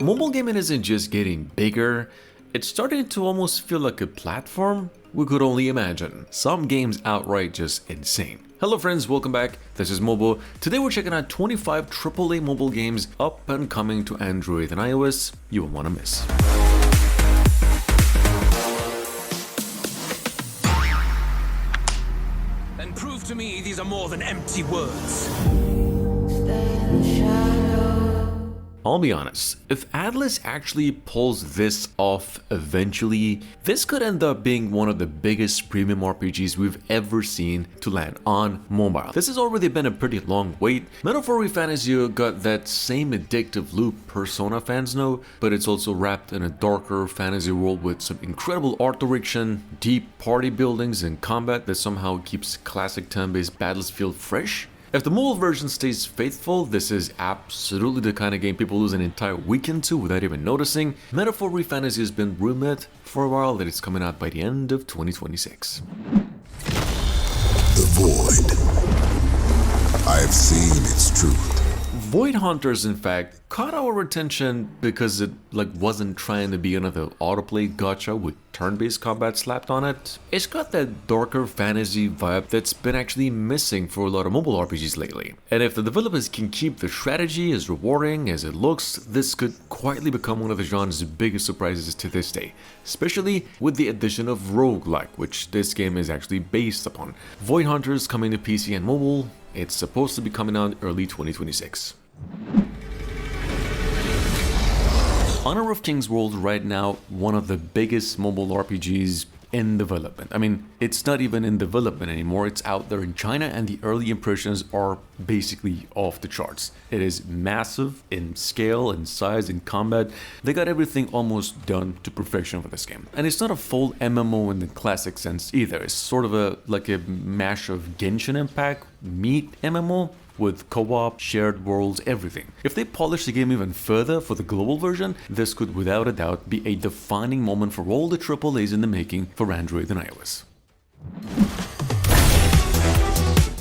Mobile gaming isn't just getting bigger, it's starting to almost feel like a platform we could only imagine. Some games outright just insane. Hello friends, welcome back. This is Mobile. Today we're checking out 25 AAA mobile games up and coming to Android and iOS you won't want to miss. Then prove to me these are more than empty words. I'll be honest, if Atlas actually pulls this off eventually, this could end up being one of the biggest premium RPGs we've ever seen to land on mobile. This has already been a pretty long wait. Metaphor ReFantazio got that same addictive loop Persona fans know, but it's also wrapped in a darker fantasy world with some incredible art direction, deep party buildings and combat that somehow keeps classic turn-based battles feel fresh. If the mobile version stays faithful, this is absolutely the kind of game people lose an entire weekend to without even noticing. Metaphor ReFantazio has been rumored for a while that it's coming out by the end of 2026. The Void. I have seen its truth. Void Hunters, in fact, caught our attention because it wasn't trying to be another autoplay gacha with turn-based combat slapped on it. It's got that darker fantasy vibe that's been actually missing for a lot of mobile RPGs lately. And if the developers can keep the strategy as rewarding as it looks, this could quietly become one of the genre's biggest surprises to this day, especially with the addition of Roguelike, which this game is actually based upon. Void Hunters coming to PC and mobile. It's supposed to be coming out early 2026. Honor of Kings World right now, one of the biggest mobile RPGs in development. I mean, it's not even in development anymore, it's out there in China and the early impressions are basically off the charts. It is massive in scale and size and combat. They got everything almost done to perfection for this game. And it's not a full MMO in the classic sense either. It's sort of a mash of Genshin Impact meet MMO with co-op, shared worlds, everything. If they polish the game even further for the global version, this could without a doubt be a defining moment for all the AAAs in the making for Android and iOS.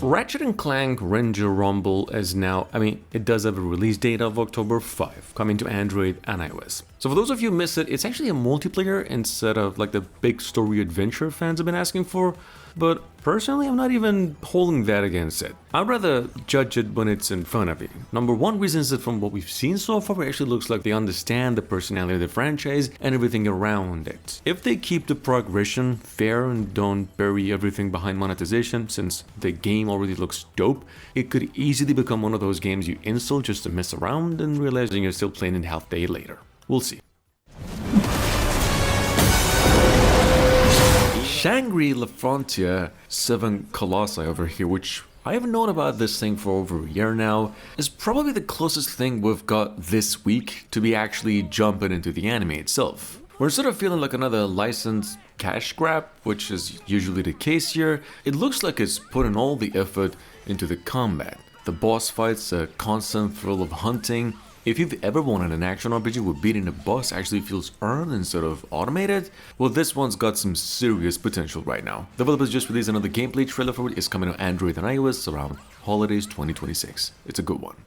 Ratchet & Clank Ranger Rumble is now, it does have a release date of October 5, coming to Android and iOS. So for those of you who missed it, it's actually a multiplayer instead of the big story adventure fans have been asking for, but personally I'm not even holding that against it. I'd rather judge it when it's in front of you. Number one reason is that from what we've seen so far, it actually looks like they understand the personality of the franchise and everything around it. If they keep the progression fair and don't bury everything behind monetization, since the game already looks dope, it could easily become one of those games you install just to mess around and realizing you're still playing it half a day later. We'll see. Shangri-La Frontier 7 Colossi over here, which I have known about this thing for over a year now, is probably the closest thing we've got this week to be actually jumping into the anime itself. We're sort of feeling like another licensed cash grab, which is usually the case here. It looks like it's putting all the effort into the combat. The boss fights, a constant thrill of hunting. If you've ever wanted an action RPG where beating a boss actually feels earned instead of automated, well, this one's got some serious potential right now. Developers just released another gameplay trailer for it. It's coming to Android and iOS around holidays 2026. It's a good one.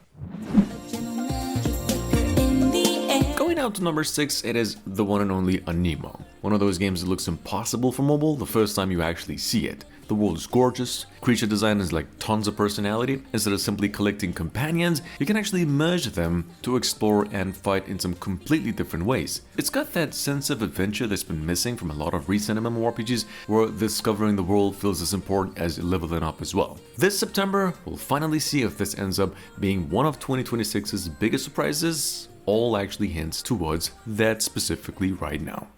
Going out to number 6, it is the one and only Anima. One of those games that looks impossible for mobile the first time you actually see it. The world is gorgeous, creature design is tons of personality. Instead of simply collecting companions, you can actually merge them to explore and fight in some completely different ways. It's got that sense of adventure that's been missing from a lot of recent MMORPGs, where discovering the world feels as important as leveling up as well. This September, we'll finally see if this ends up being one of 2026's biggest surprises. All actually hints towards that specifically right now.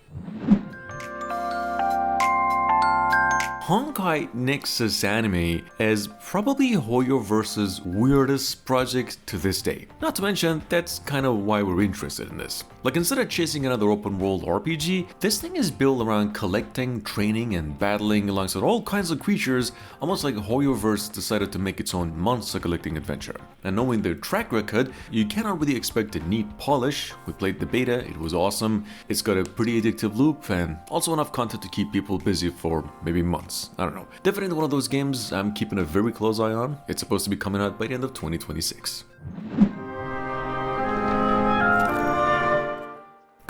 Honkai Nexus Anima is probably Hoyoverse's weirdest project to this day. Not to mention, that's kind of why we're interested in this. Instead of chasing another open world RPG, this thing is built around collecting, training, and battling alongside all kinds of creatures, almost like Hoyoverse decided to make its own monster collecting adventure. And knowing their track record, you cannot really expect a neat polish. We played the beta, it was awesome, it's got a pretty addictive loop, and also enough content to keep people busy for maybe months. I don't know. Definitely one of those games I'm keeping a very close eye on. It's supposed to be coming out by the end of 2026.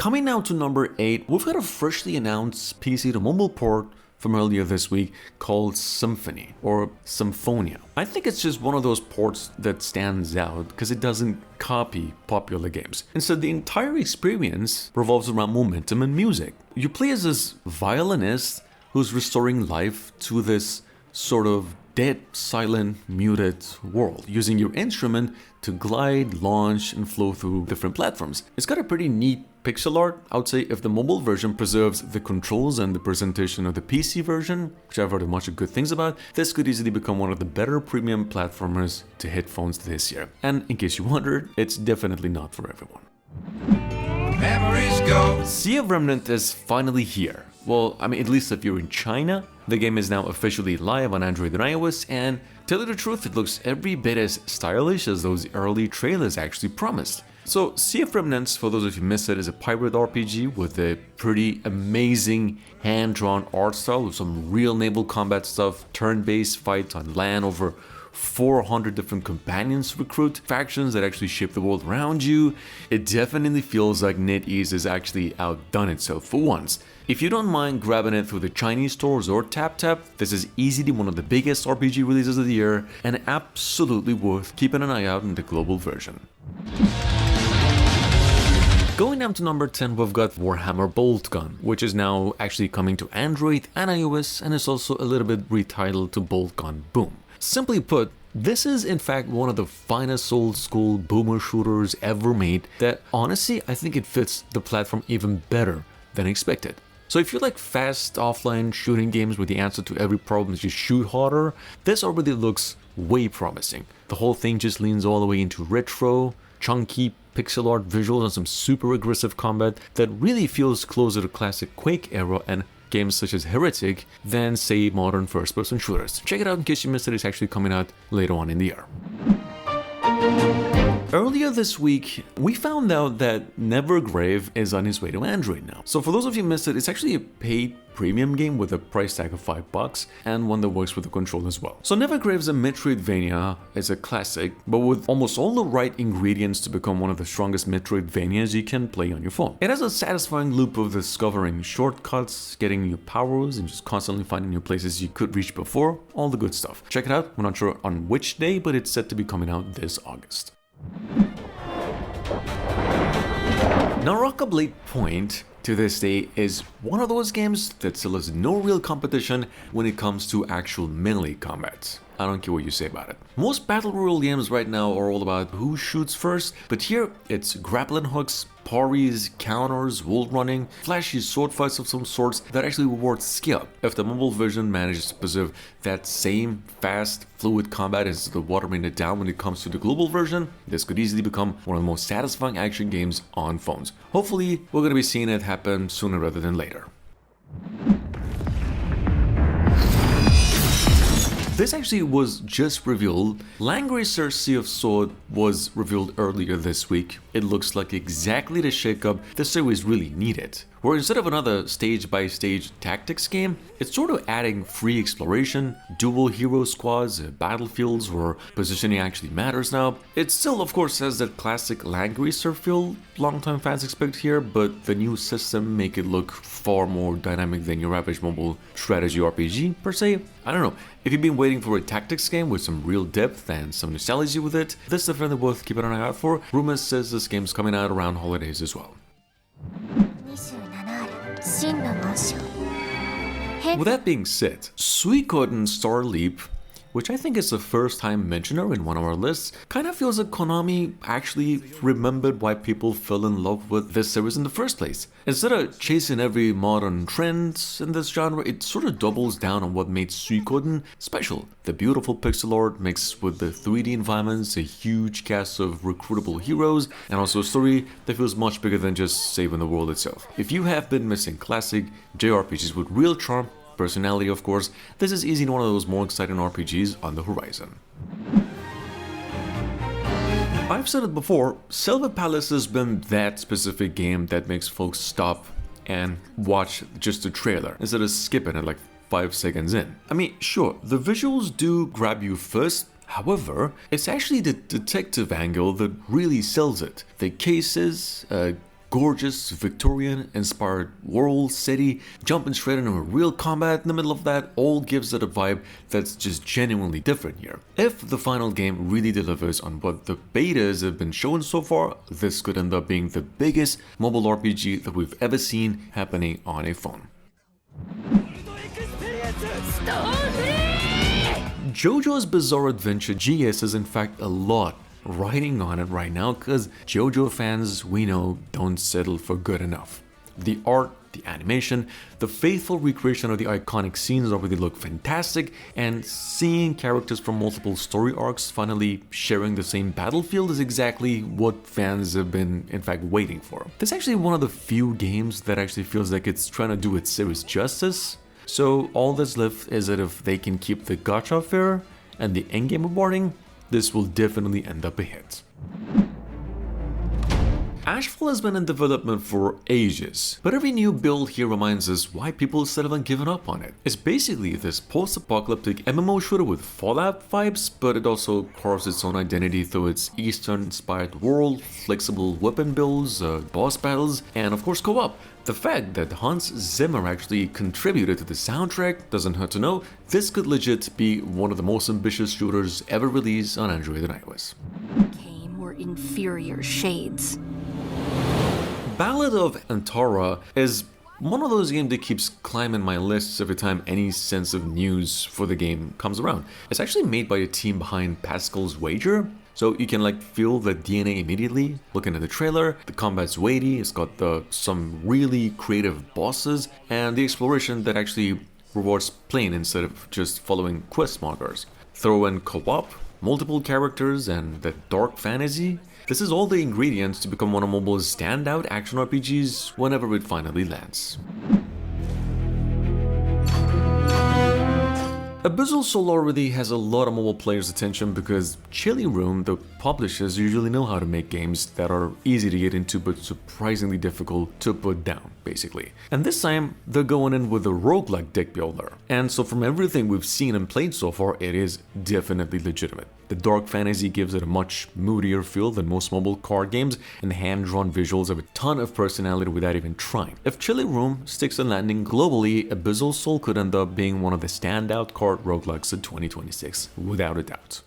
Coming now to number 8, we've got a freshly announced PC to mobile port from earlier this week called Symphony or Symphonia. I think it's just one of those ports that stands out because it doesn't copy popular games. Instead, the entire experience revolves around momentum and music. You play as this violinist who's restoring life to this sort of dead, silent, muted world, using your instrument to glide, launch, and flow through different platforms. It's got a pretty neat pixel art. I would say if the mobile version preserves the controls and the presentation of the PC version, which I've heard much good things about, this could easily become one of the better premium platformers to hit phones this year. And in case you wondered, it's definitely not for everyone. Memories go. Sea of Remnant is finally here. Well, I mean, at least if you're in China. The game is now officially live on Android and iOS, and to tell you the truth, it looks every bit as stylish as those early trailers actually promised. So, Sea of Remnants, for those of you who missed it, is a pirate RPG with a pretty amazing hand-drawn art style with some real naval combat stuff, turn-based fights on land, over 400 different companions to recruit, factions that actually shape the world around you. It definitely feels like NetEase has actually outdone itself for once. If you don't mind grabbing it through the Chinese stores or TapTap, this is easily one of the biggest RPG releases of the year and absolutely worth keeping an eye out in the global version. Going down to number 10, we've got Warhammer Boltgun, which is now actually coming to Android and iOS, and is also a little bit retitled to Boltgun Boom. Simply put, this is in fact one of the finest old school boomer shooters ever made that honestly I think it fits the platform even better than expected. So if you like fast offline shooting games where the answer to every problem is just shoot harder, this already looks way promising. The whole thing just leans all the way into retro, chunky pixel art visuals and some super aggressive combat that really feels closer to classic Quake era and games such as Heretic than, say, modern first-person shooters. Check it out in case you missed it, it's actually coming out later on in the year. Earlier this week, we found out that Nevergrave is on its way to Android now. So for those of you who missed it, it's actually a paid premium game with a price tag of $5 and one that works with the control as well. So Nevergrave is a Metroidvania, it's a classic, but with almost all the right ingredients to become one of the strongest Metroidvanias you can play on your phone. It has a satisfying loop of discovering shortcuts, getting new powers, and just constantly finding new places you could reach before, all the good stuff. Check it out, we're not sure on which day, but it's set to be coming out this August. Now, BLADEPOINT to this day is one of those games that still has no real competition when it comes to actual melee combat. I don't care what you say about it. Most battle royale games right now are all about who shoots first, but here it's grappling hooks, parries, counters, wall running, flashy sword fights of some sorts that actually reward skill. If the mobile version manages to preserve that same fast, fluid combat as the watering it down when it comes to the global version, this could easily become one of the most satisfying action games on phones. Hopefully, we're going to be seeing it happen sooner rather than later. This actually was just revealed. Langrisser's Sea of Sword was revealed earlier this week. It looks like exactly the shakeup the series really needed. Where instead of another stage-by-stage tactics game, it's sort of adding free exploration, dual hero squads, battlefields where positioning actually matters now. It still, of course, has that classic Langrisser feel longtime fans expect here, but the new system make it look far more dynamic than your average mobile strategy RPG, per se. I don't know, if you've been waiting for a tactics game with some real depth and some nostalgia with it, this is definitely worth keeping an eye out for. Rumors says this game's coming out around holidays as well. With that being said, Suikoden Star Leap, which I think is the first time mentioner in one of our lists, kind of feels like Konami actually remembered why people fell in love with this series in the first place. Instead of chasing every modern trend in this genre, it sort of doubles down on what made Suikoden special. The beautiful pixel art mixed with the 3D environments, a huge cast of recruitable heroes, and also a story that feels much bigger than just saving the world itself. If you have been missing classic JRPGs with real charm, personality of course, this is easily one of those more exciting RPGs on the horizon. I've said it before, Silver Palace has been that specific game that makes folks stop and watch just the trailer instead of skipping it like 5 seconds in. I mean, sure, the visuals do grab you first. However, it's actually the detective angle that really sells it. The cases, gorgeous, Victorian-inspired world, city, jumping straight into a real combat in the middle of that all gives it a vibe that's just genuinely different here. If the final game really delivers on what the betas have been showing so far, this could end up being the biggest mobile RPG that we've ever seen happening on a phone. JoJo's Bizarre Adventure GS is in fact a lot riding on it right now, because JoJo fans, we know, don't settle for good enough. The art, the animation, the faithful recreation of the iconic scenes already look fantastic, and seeing characters from multiple story arcs finally sharing the same battlefield is exactly what fans have been in fact waiting for. This is actually one of the few games that actually feels like it's trying to do its series justice. So all that's left is that if they can keep the gacha fair and the endgame rewarding, this will definitely end up a hit. Ashfall has been in development for ages, but every new build here reminds us why people still haven't given up on it. It's basically this post-apocalyptic MMO shooter with Fallout vibes, but it also carves its own identity through its Eastern-inspired world, flexible weapon builds, boss battles, and of course co-op. The fact that Hans Zimmer actually contributed to the soundtrack doesn't hurt to know. This could legit be one of the most ambitious shooters ever released on Android and iOS. Came were inferior shades. Ballad of Antara is one of those games that keeps climbing my lists every time any sense of news for the game comes around. It's actually made by a team behind Pascal's Wager, so you can feel the DNA immediately. Looking at the trailer, the combat's weighty, it's got some really creative bosses, and the exploration that actually rewards playing instead of just following quest markers. Throw in co-op, multiple characters, and the dark fantasy. This is all the ingredients to become one of mobile's standout action RPGs whenever it finally lands. Abyssal Soul already has a lot of mobile players' attention because Chili Room, the publishers, usually know how to make games that are easy to get into but surprisingly difficult to put down, basically. And this time, they're going in with a roguelike deck builder. And so from everything we've seen and played so far, it is definitely legitimate. The dark fantasy gives it a much moodier feel than most mobile card games, and the hand-drawn visuals have a ton of personality without even trying. If Chili Room sticks a landing globally, Abyssal Soul could end up being one of the standout card roguelikes in 2026, without a doubt.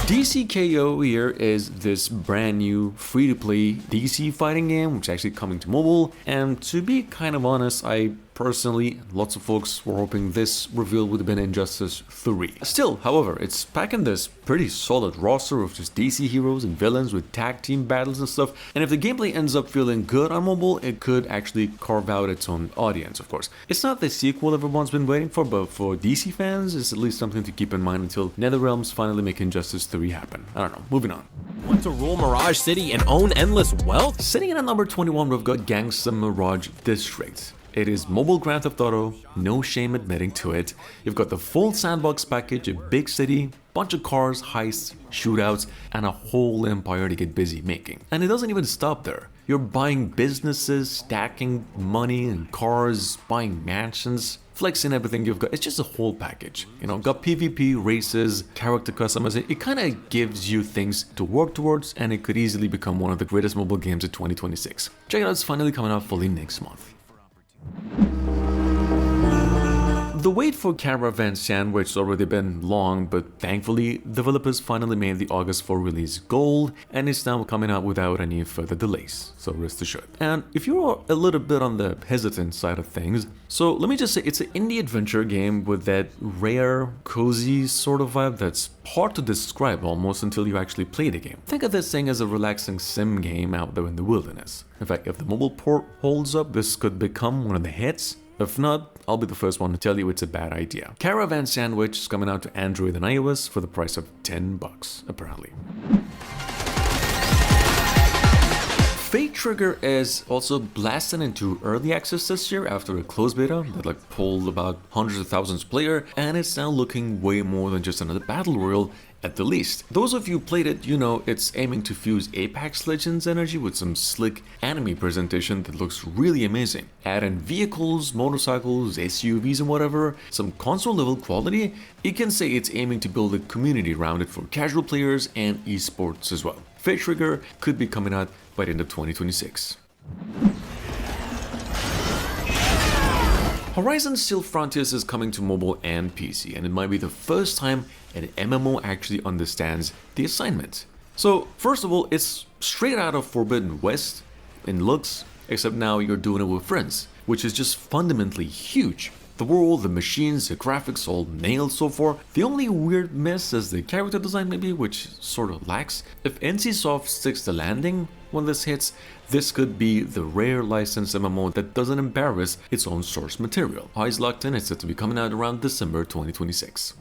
DCKO here is this brand new free-to-play DC fighting game, which is actually coming to mobile, and to be kind of honest, I personally, lots of folks were hoping this reveal would have been Injustice 3. Still, however, it's packing this pretty solid roster of just DC heroes and villains with tag team battles and stuff, and if the gameplay ends up feeling good on mobile, it could actually carve out its own audience, of course. It's not the sequel everyone's been waiting for, but for DC fans, it's at least something to keep in mind until NetherRealms finally make Injustice 3 happen. I don't know, moving on. Want to rule Mirage City and own endless wealth? Sitting in at number 21, we've got Gangsta Mirage District. It is mobile Grand Theft Auto, no shame admitting to it. You've got the full sandbox package, a big city, bunch of cars, heists, shootouts, and a whole empire to get busy making. And it doesn't even stop there. You're buying businesses, stacking money and cars, buying mansions, flexing everything you've got. It's just a whole package. You know, got PvP, races, character customization. It kind of gives you things to work towards, and it could easily become one of the greatest mobile games of 2026. Check it out, it's finally coming out fully next month. The wait for Caravan SandWitch has already been long, but thankfully, developers finally made the August 4 release gold, and it's now coming out without any further delays, so rest assured. And if you're a little bit on the hesitant side of things, so let me just say it's an indie adventure game with that rare, cozy sort of vibe that's hard to describe almost until you actually play the game. Think of this thing as a relaxing sim game out there in the wilderness. In fact, if the mobile port holds up, this could become one of the hits. If not, I'll be the first one to tell you it's a bad idea. Caravan SandWitch is coming out to Android and iOS for the price of $10, apparently. Fate Trigger is also blasting into early access this year after a closed beta that pulled about hundreds of thousands of players, and it's now looking way more than just another battle royale at the least. Those of you who played it, you know it's aiming to fuse Apex Legends energy with some slick anime presentation that looks really amazing. Add in vehicles, motorcycles, SUVs and whatever, some console level quality, you can say it's aiming to build a community around it for casual players and esports as well. Fate Trigger could be coming out by the end of 2026. Horizon Steel Frontiers is coming to mobile and PC, and it might be the first time an MMO actually understands the assignment. So first of all, it's straight out of Forbidden West in looks, except now you're doing it with friends, which is just fundamentally huge. The world, the machines, the graphics all nailed so far. The only weird miss is the character design maybe, which sort of lacks. If NCSoft sticks the landing when this hits, this could be the rare licensed MMO that doesn't embarrass its own source material. Eyes locked in, it's set to be coming out around December 2026.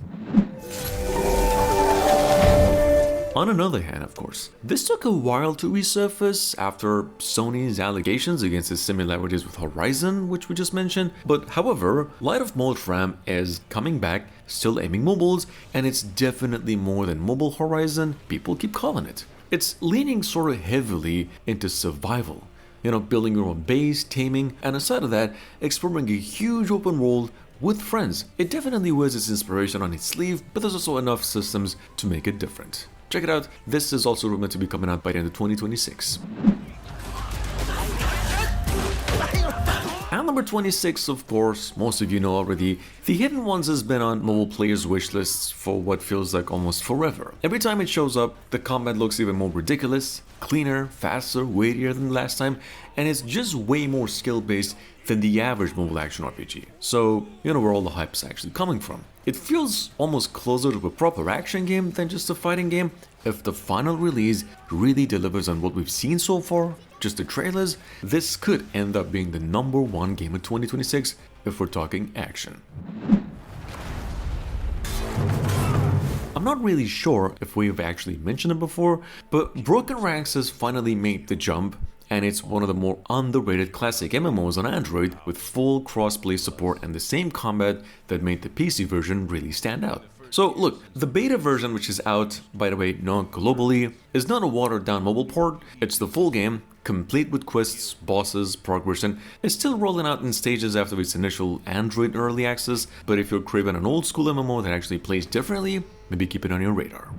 On another hand, of course, this took a while to resurface after Sony's allegations against its similarities with Horizon, which we just mentioned. But however, Light of Motiram is coming back, still aiming mobiles, and it's definitely more than mobile Horizon people keep calling it. It's leaning sort of heavily into survival, building your own base, taming, and aside of that, exploring a huge open world with friends. It definitely wears its inspiration on its sleeve, but there's also enough systems to make it different. Check it out, this is also rumored to be coming out by the end of 2026. And number 26, of course, most of you know already, The Hidden Ones has been on mobile players' wish lists for what feels like almost forever. Every time it shows up, the combat looks even more ridiculous, cleaner, faster, weightier than last time, and it's just way more skill-based than the average mobile action RPG. So, you know where all the hype's actually coming from. It feels almost closer to a proper action game than just a fighting game. If the final release really delivers on what we've seen so far, just the trailers, this could end up being the #1 game of 2026 if we're talking action. I'm not really sure if we've actually mentioned it before, but Broken Ranks has finally made the jump, and it's one of the more underrated classic MMOs on Android with full crossplay support and the same combat that made the PC version really stand out. So look, the beta version, which is out, by the way, not globally, is not a watered down mobile port. It's the full game, complete with quests, bosses, progression. It's still rolling out in stages after its initial Android early access, but if you're craving an old school MMO that actually plays differently, maybe keep it on your radar.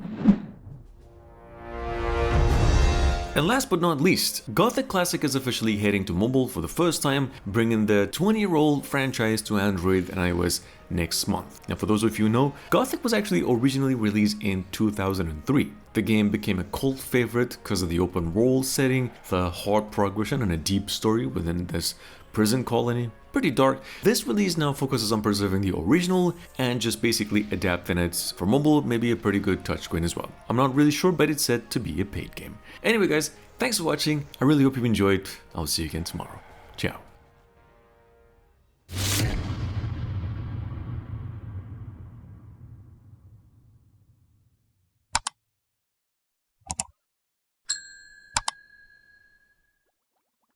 And last but not least, Gothic Classic is officially heading to mobile for the first time, bringing the 20-year-old franchise to Android and iOS next month. Now for those of you who know, Gothic was actually originally released in 2003. The game became a cult favorite because of the open world setting, the hard progression and a deep story within this prison colony. Pretty dark. This release now focuses on preserving the original and just basically adapting it for mobile, maybe a pretty good touchscreen as well. I'm not really sure, but it's said to be a paid game. Anyway guys, thanks for watching. I really hope you enjoyed. I'll see you again tomorrow. Ciao.